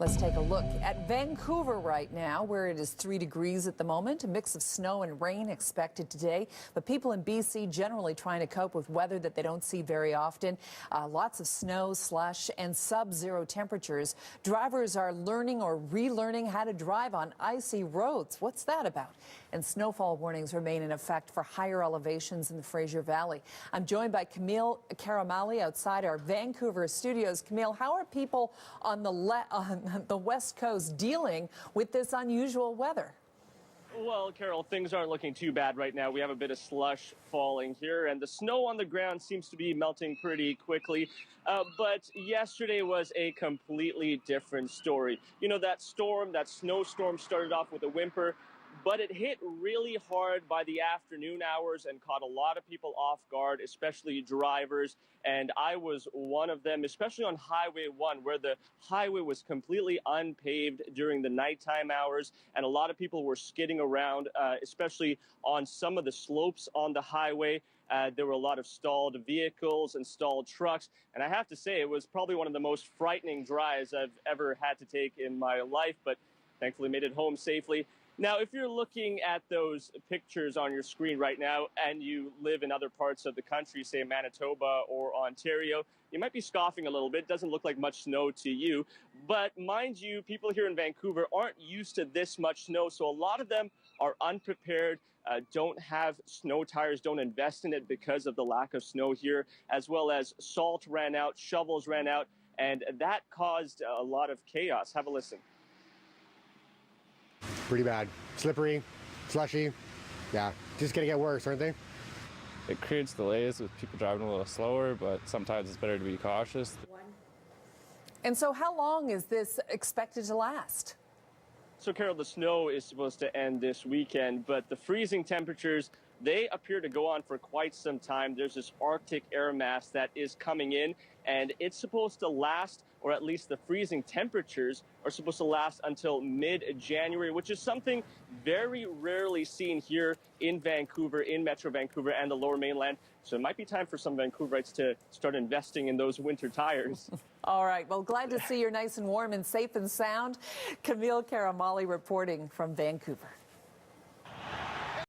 Let's take a look at Vancouver right now, where it is 3 degrees at the moment. A mix of snow and rain expected today. But people in BC generally trying to cope with weather that they don't see very often. Lots of snow, slush, and sub-zero temperatures. Drivers are learning or relearning how to drive on icy roads. What's that about? And snowfall warnings remain in effect for higher elevations in the Fraser Valley. I'm joined by Camille Caramali outside our Vancouver studios. Camille, how are people on the West Coast dealing with this unusual weather? Well, Carol, things aren't looking too bad right now. We have a bit of slush falling here, and the snow on the ground seems to be melting pretty quickly. But yesterday was a completely different story. You know, that snowstorm started off with a whimper, but it hit really hard by the afternoon hours and caught a lot of people off guard, especially drivers. And I was one of them, especially on Highway 1, where the highway was completely unpaved during the nighttime hours. And a lot of people were skidding around, especially on some of the slopes on the highway. There were a lot of stalled vehicles and stalled trucks. And I have to say, it was probably one of the most frightening drives I've ever had to take in my life, but thankfully made it home safely. Now, if you're looking at those pictures on your screen right now and you live in other parts of the country, say Manitoba or Ontario, you might be scoffing a little bit. It doesn't look like much snow to you. But mind you, people here in Vancouver aren't used to this much snow, so a lot of them are unprepared, don't have snow tires, don't invest in it because of the lack of snow here, as well as salt ran out, shovels ran out, and that caused a lot of chaos. Have a listen. Pretty bad. Slippery, slushy. Yeah, just gonna get worse, aren't they? It creates delays with people driving a little slower, but sometimes it's better to be cautious. And so how long is this expected to last? So, Carol, the snow is supposed to end this weekend, but the freezing temperatures, they appear to go on for quite some time. There's this Arctic air mass that is coming in, and it's supposed to last, or at least the freezing temperatures are supposed to last until mid-January, which is something very rarely seen here in Vancouver, in Metro Vancouver and the Lower Mainland. So it might be time for some Vancouverites to start investing in those winter tires. All right. Well, glad to see you're nice and warm and safe and sound. Camille Caramali reporting from Vancouver.